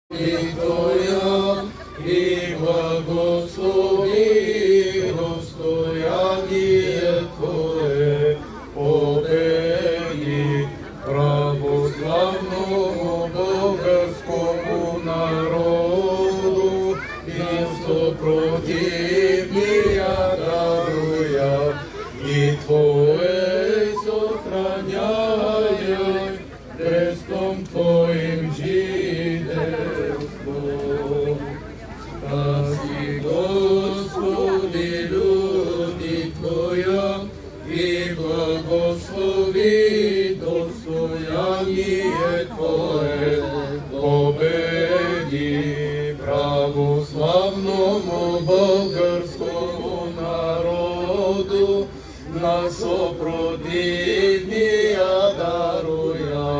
И Твоя, и благослови достояние Твое, победи православному българскому народу и супротивния даруя, и Твое сохраняй крестом Твоим жительство. Спаси, Господи, люди Твоя, и благослови достояние Твое, победи православному българскому народу, на сопротивния даруя,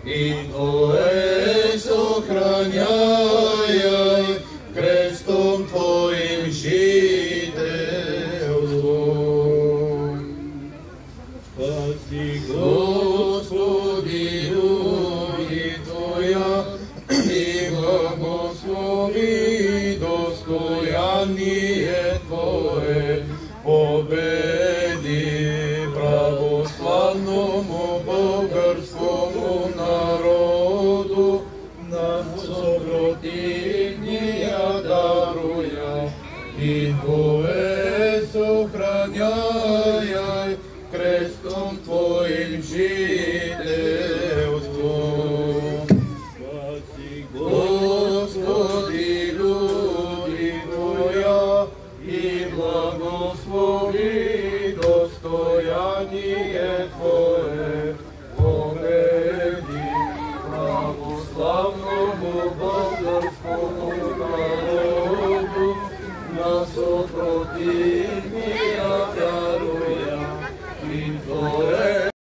и Твое сохраняй крестом Твоим жительство. Спаси, Господи, люди Твоя, и благослови достояние Твое, победи православному българскому народу, на сопротивния даруя, и Твое сохраняй крестом Твоим жительство. Спаси, Господи, люди Твоя, и благослови достояние Твое, победи православному българскому народу, на сопротивния даруя,